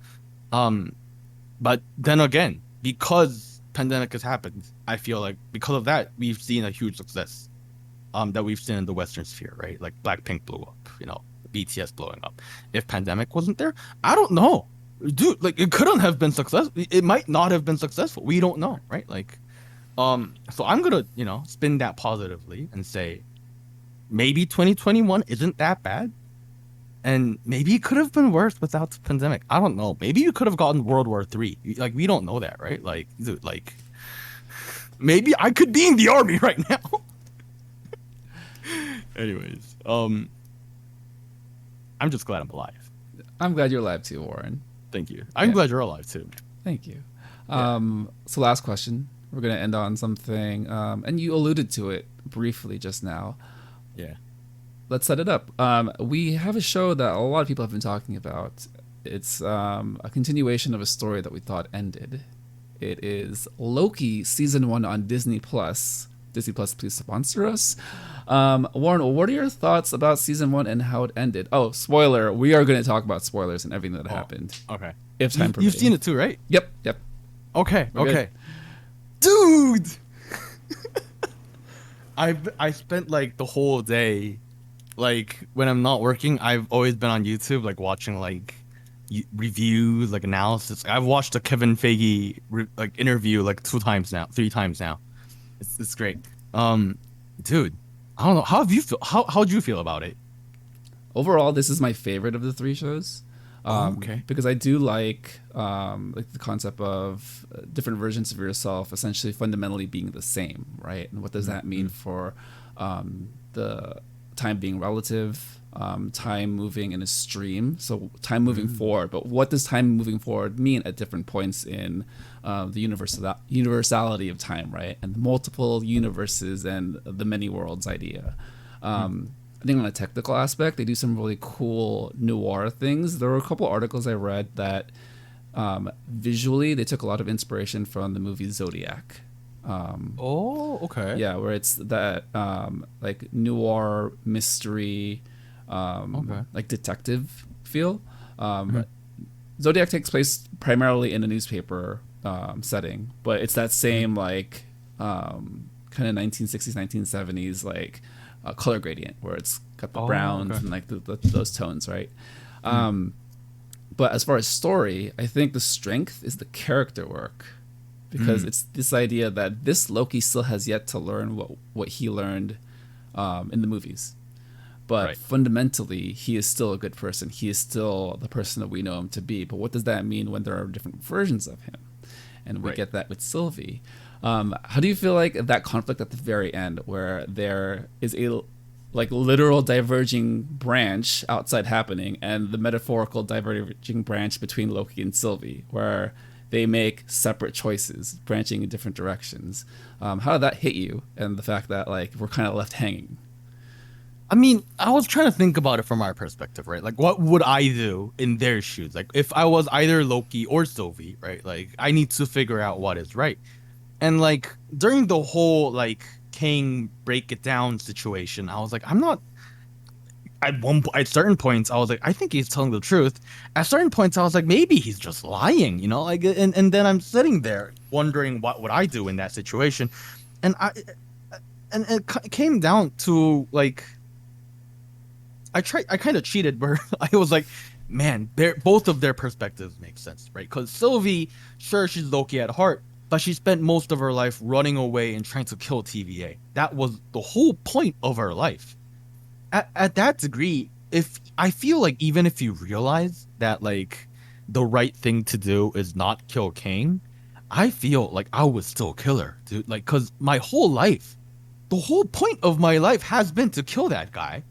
Speaker 2: But then again, because pandemic has happened, I feel like because of that, we've seen a huge success that we've seen in the Western sphere, right? Like Blackpink blew up, you know, BTS blowing up. If pandemic wasn't there, I don't know. Dude, like it couldn't have been successful. It might not have been successful. We don't know, right? Like, so I'm gonna, you know, spin that positively and say maybe 2021 isn't that bad, and maybe it could have been worse without the pandemic. I don't know. Maybe you could have gotten World War III. Like we don't know that, right? Like, dude, like maybe I could be in the army right now. Anyways, I'm just glad I'm alive.
Speaker 1: I'm glad you're alive too, Warren.
Speaker 2: Thank you. I'm glad you're alive too.
Speaker 1: Thank you. So last question. We're going to end on something, and you alluded to it briefly just now.
Speaker 2: Yeah.
Speaker 1: Let's set it up. We have a show that a lot of people have been talking about. It's a continuation of a story that we thought ended. It is Loki season 1 on Disney Plus. Disney Plus, please sponsor us. Warren, what are your thoughts about season 1 and how it ended? Oh, spoiler! We are going to talk about spoilers and everything that happened.
Speaker 2: Okay.
Speaker 1: If time permitting.
Speaker 2: You've seen it too, right?
Speaker 1: Yep.
Speaker 2: Okay.
Speaker 1: We're
Speaker 2: okay. Dude, I spent like the whole day, like when I'm not working, I've always been on YouTube, like watching like reviews, like analysis. I've watched a Kevin Feige like interview like 3 times now. It's great. Dude, I don't know. How have you feel? How'd you feel about it?
Speaker 1: Overall, this is my favorite of the 3 shows.
Speaker 2: Okay.
Speaker 1: Because I do like the concept of different versions of yourself essentially fundamentally being the same, right? And what does that mean for the time being relative, time moving in a stream, so time moving forward. But what does time moving forward mean at different points in the universality of time, right? And multiple universes and the many worlds idea. I think on a technical aspect, they do some really cool noir things. There were a couple articles I read that Visually, they took a lot of inspiration from the movie Zodiac.
Speaker 2: Oh, okay.
Speaker 1: Yeah, where it's that like noir mystery,
Speaker 2: Okay.
Speaker 1: like detective feel.
Speaker 2: Mhm.
Speaker 1: Zodiac takes place primarily in a newspaper setting, but it's that same like kind of 1960s, 1970s like color gradient where it's got the
Speaker 2: Oh,
Speaker 1: browns
Speaker 2: okay.
Speaker 1: and like those tones, right?
Speaker 2: Mm.
Speaker 1: But as far as story, I think the strength is the character work because
Speaker 2: Mm.
Speaker 1: it's this idea that this Loki still has yet to learn what he learned in the movies. But
Speaker 2: Right.
Speaker 1: fundamentally, he is still a good person. He is still the person that we know him to be. But what does that mean when there are different versions of him? And we
Speaker 2: Right.
Speaker 1: get that with Sylvie. How do you feel like that conflict at the very end, where there is a like literal diverging branch outside happening, and the metaphorical diverging branch between Loki and Sylvie, where they make separate choices, branching in different directions? How did that hit you? And the fact that like we're kind of left hanging.
Speaker 2: I mean, I was trying to think about it from our perspective, right? Like, what would I do in their shoes? Like, if I was either Loki or Sylvie, right? Like, I need to figure out what is right. And like during the whole like King break it down situation, I was like, I'm not. At certain points, I was like, I think he's telling the truth. At certain points, I was like, maybe he's just lying, you know? Like, and then I'm sitting there wondering what would I do in that situation, and it came down to like I kind of cheated where I was like, man, both of their perspectives make sense, right? Because Sylvie, sure, she's Loki at heart, but she spent most of her life running away and trying to kill TVA. That was the whole point of her life. At that degree, if I feel like even if you realize that like the right thing to do is not kill King, I feel like I would still kill her, dude. Like, cause my whole life, the whole point of my life has been to kill that guy,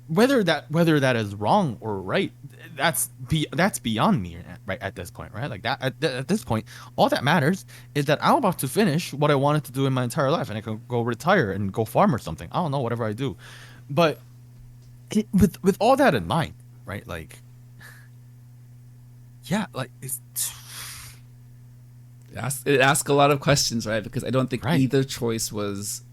Speaker 2: whether that is wrong or right, that's beyond me, right, at this point, right? Like that at this point, all that matters is that I'm about to finish what I wanted to do in my entire life, and I can go retire and go farm or something. I don't know, whatever I do. But with all that in mind, right? Like, yeah, like it's
Speaker 1: It asks a lot of questions, right? Because I don't think
Speaker 2: right,
Speaker 1: either choice was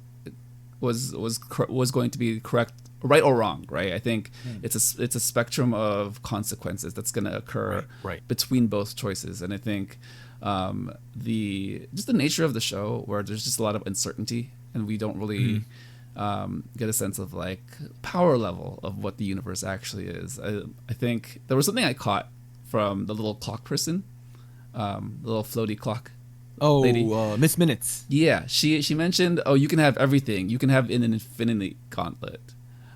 Speaker 1: going to be correct, right or wrong, right? I think it's a spectrum of consequences that's going to occur
Speaker 2: right, right,
Speaker 1: between both choices, and I think the just the nature of the show, where there's just a lot of uncertainty, and we don't really get a sense of like power level of what the universe actually is. I think there was something I caught from the little clock person, the little floaty clock lady.
Speaker 2: oh, Miss Minutes.
Speaker 1: Yeah, she mentioned, oh, you can have everything. You can have an infinity gauntlet.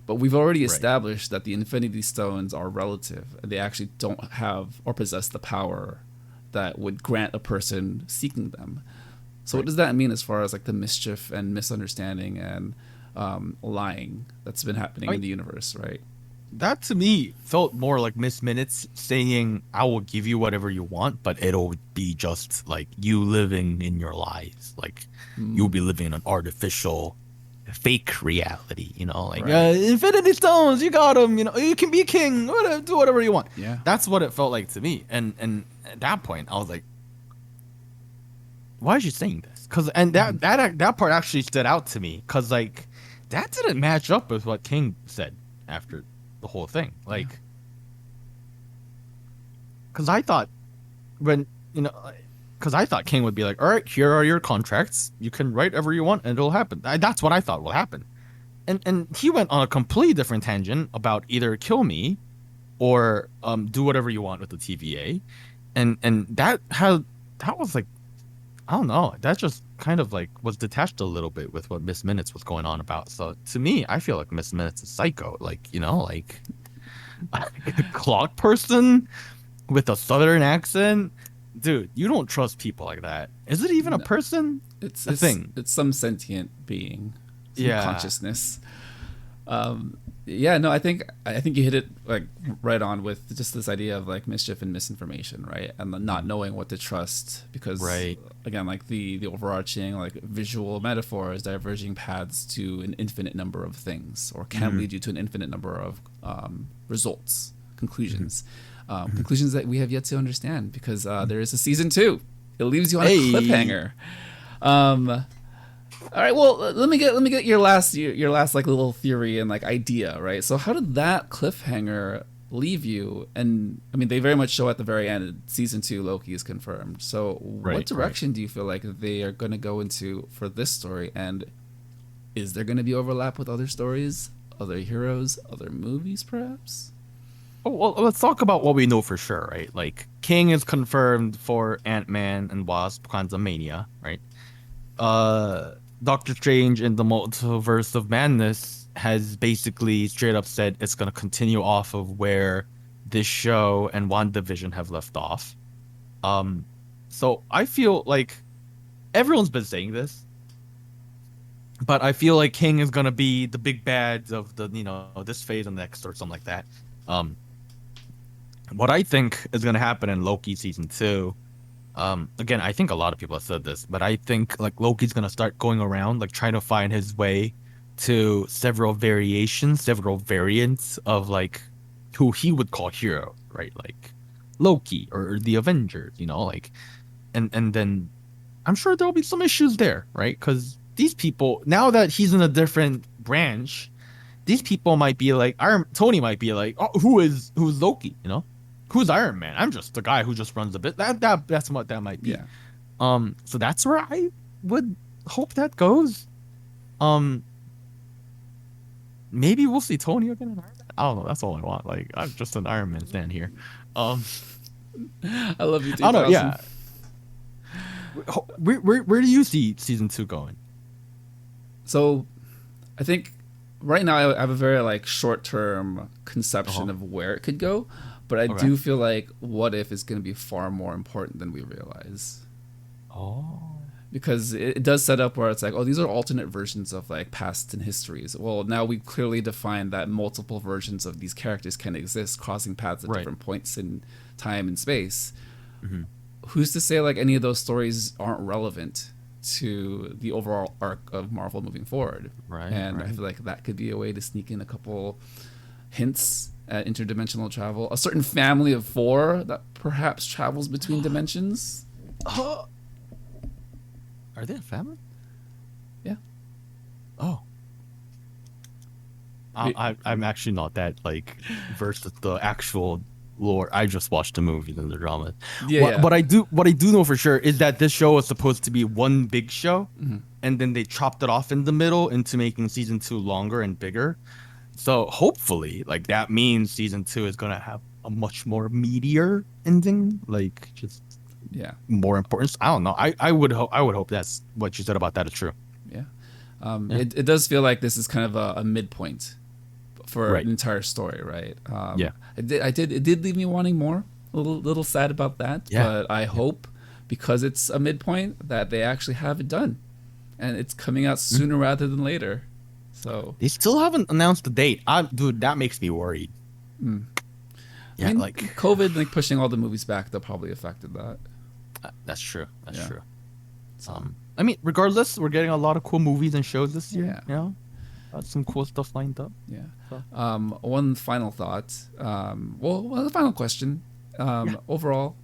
Speaker 1: But we've already
Speaker 2: Right,
Speaker 1: established that the infinity stones are relative, and they actually don't have or possess the power that would grant a person seeking them. So what
Speaker 2: right.
Speaker 1: does that mean as far as like the mischief and misunderstanding and lying that's been happening
Speaker 2: I
Speaker 1: in
Speaker 2: mean,
Speaker 1: the universe, right?
Speaker 2: that to me felt more like Miss Minutes saying, I will give you whatever you want, but it'll be just like you living in your lies. Like you'll be living in an artificial, fake reality, like
Speaker 1: Right.
Speaker 2: Infinity Stones, you got them, you can be king, whatever, do whatever you want.
Speaker 1: Yeah.
Speaker 2: That's what it felt like to me. And at that point, I was like, why is she saying this? And that part actually stood out to me because like that didn't match up with what King said after the whole thing. Like, because I thought when because I thought King would be like, all right, here are your contracts. You can write whatever you want, and it'll happen. That's what I thought will happen. And he went on a completely different tangent about either kill me or do whatever you want with the TVA, and that was like, I don't know. That just kind of like was detached a little bit with what Miss Minutes was going on about. So to me, I feel like Miss Minutes is psycho. Like, like a clock person with a southern accent. Dude, you don't trust people like that. Is it even a
Speaker 1: No,
Speaker 2: person?
Speaker 1: it's
Speaker 2: A
Speaker 1: it's
Speaker 2: thing.
Speaker 1: it's some sentient being, some
Speaker 2: Yeah.
Speaker 1: consciousness. Yeah, no, I think you hit it like right on with just this idea of like mischief and misinformation, right? And the not knowing what to trust because
Speaker 2: Right.
Speaker 1: again, like the overarching like visual metaphor is diverging paths to an infinite number of things, or can
Speaker 2: Mm-hmm.
Speaker 1: lead you to an infinite number of results, conclusions. Conclusions that we have yet to understand because there is a season 2. It leaves you on a
Speaker 2: Hey.
Speaker 1: cliffhanger. All right, well, let me get your last like little theory and like idea, right? So how did that cliffhanger leave you? And I mean, they very much show at the very end, season 2 Loki is confirmed. So what direction do you feel like they are going to go into for this story? And is there going to be overlap with other stories, other heroes, other movies, perhaps?
Speaker 2: Oh, well, let's talk about what we know for sure, right? Like, King is confirmed for Ant-Man and Wasp: Quantumania, right? Doctor Strange in the Multiverse of Madness has basically straight up said it's going to continue off of where this show and WandaVision have left off. So I feel like everyone's been saying this, but I feel like King is going to be the big bad of the, this phase and next or something like that. What I think is going to happen in Loki season 2, again, I think a lot of people have said this, but I think like Loki's going to start going around, like trying to find his way to several variations, several variants of like who he would call hero, right? Like Loki or the Avengers, like, and then I'm sure there'll be some issues there, right? Because these people, now that he's in a different branch, these people might be like, Tony might be like, oh, who's Loki, Who's Iron Man? I'm just the guy who just runs the bit. That's what that might be.
Speaker 1: Yeah.
Speaker 2: So that's where I would hope that goes. Maybe we'll see Tony again in Iron Man. I don't know. That's all I want. Like, I'm just an Iron Man fan here.
Speaker 1: I love you, too.
Speaker 2: I don't know. Yeah. Where do you see season 2 going?
Speaker 1: So, I think right now I have a very like short-term conception of where it could go. But I do feel like What If is going to be far more important than we realize.
Speaker 2: Oh.
Speaker 1: Because it does set up where it's like, oh, these are alternate versions of like past and histories. Well, now we've clearly defined that multiple versions of these characters can exist, crossing paths at different points in time and space.
Speaker 2: Mm-hmm.
Speaker 1: Who's to say like any of those stories aren't relevant to the overall arc of Marvel moving forward?
Speaker 2: Right.
Speaker 1: And I feel like that could be a way to sneak in a couple hints at interdimensional travel, a certain family of 4 that perhaps travels between dimensions.
Speaker 2: Are they a family?
Speaker 1: Yeah.
Speaker 2: Oh. I'm actually not that like versed with the actual lore. I just watched the movies and the drama.
Speaker 1: Yeah.
Speaker 2: What I do know for sure is that this show is supposed to be one big show, and then they chopped it off in the middle into making season 2 longer and bigger. So hopefully, like that means season 2 is gonna have a much more meatier ending, like just more importance. I don't know. I would hope that's what you said about that is true.
Speaker 1: Yeah. It does feel like this is kind of a midpoint for an entire story, right? It did leave me wanting more. A little sad about that, but I hope because it's a midpoint that they actually have it done, and it's coming out sooner rather than later. So
Speaker 2: they still haven't announced the date. Dude, that makes me worried. Yeah,
Speaker 1: I mean,
Speaker 2: like
Speaker 1: COVID, like pushing all the movies back, that probably affected that.
Speaker 2: That's true. That's true. I mean, regardless, we're getting a lot of cool movies and shows this year.
Speaker 1: Yeah.
Speaker 2: Got some cool stuff lined up.
Speaker 1: Yeah. So. One final thought. The final question. Overall,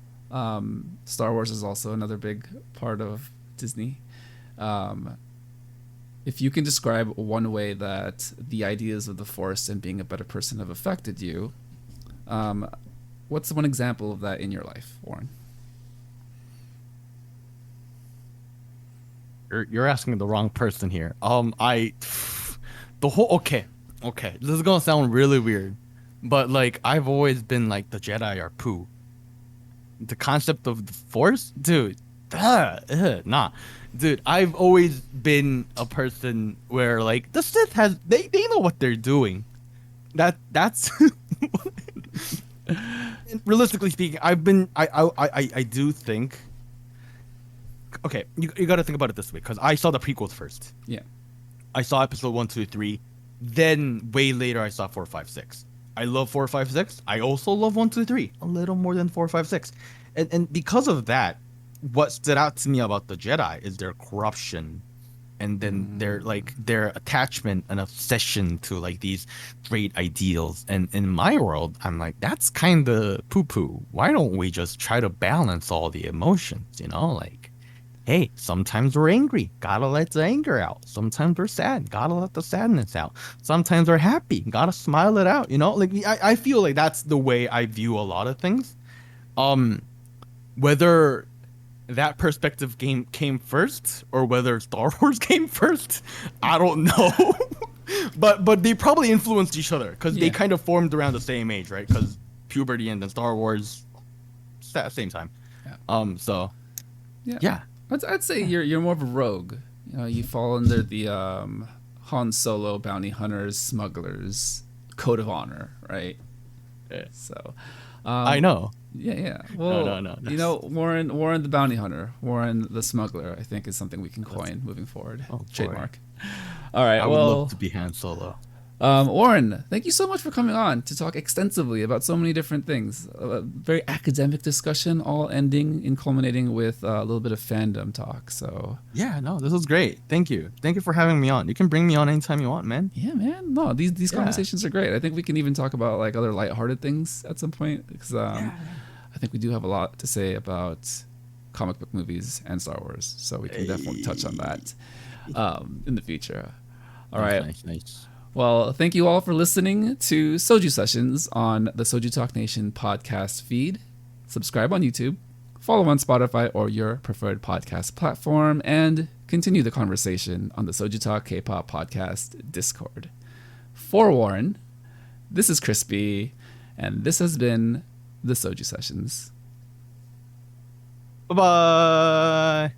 Speaker 1: Star Wars is also another big part of Disney. If you can describe one way that the ideas of the Force and being a better person have affected you, what's one example of that in your life, Warren?
Speaker 2: You're asking the wrong person here. Okay. This is gonna sound really weird, but like I've always been like the Jedi are poo. The concept of the Force, dude. Nah. Dude, I've always been a person where like the Sith they know what they're doing. That's realistically speaking, I do think. Okay, you got to think about it this way, because I saw the prequels first.
Speaker 1: Yeah.
Speaker 2: I saw episode 1, 2, 3. Then way later I saw 4, 5, 6. I love 4, 5, 6. I also love 1, 2, 3 a little more than 4, 5, 6. And because of that, what stood out to me about the Jedi is their corruption and then their attachment and obsession to like these great ideals. And in my world, I'm like, that's kind of poo poo. Why don't we just try to balance all the emotions? You know, like, hey, sometimes we're angry, gotta let the anger out. Sometimes we're sad, gotta let the sadness out. Sometimes we're happy, gotta smile it out. You know, like I feel like that's the way I view a lot of things. Whether that perspective came first or whether Star Wars came first, I don't know. but they probably influenced each other because they kind of formed around the same age, right? Because puberty and then Star Wars, same time. So yeah.
Speaker 1: I'd say you're more of a rogue. You know, you fall under the Han Solo, bounty hunters, smugglers, code of honor, right?
Speaker 2: Yeah.
Speaker 1: So,
Speaker 2: I know.
Speaker 1: Yeah. Well,
Speaker 2: No.
Speaker 1: you know, Warren the bounty hunter, Warren the smuggler, I think is something we can coin moving forward. Trademark. All right.
Speaker 2: I would love to be Han Solo.
Speaker 1: Warren, thank you so much for coming on to talk extensively about so many different things. A very academic discussion, all ending and culminating with a little bit of fandom talk. So
Speaker 2: yeah, no, this was great. Thank you for having me on. You can bring me on anytime you want, man.
Speaker 1: Yeah, man. No, these conversations are great. I think we can even talk about like other lighthearted things at some point because I think we do have a lot to say about comic book movies and Star Wars. So we can definitely touch on that in the future. All right.
Speaker 2: Nice.
Speaker 1: Well, thank you all for listening to Soju Sessions on the Soju Talk Nation podcast feed. Subscribe on YouTube, follow on Spotify or your preferred podcast platform, and continue the conversation on the Soju Talk K-pop podcast Discord. For Warren, this is Crispy, and this has been the Soju Sessions.
Speaker 2: Bye-bye.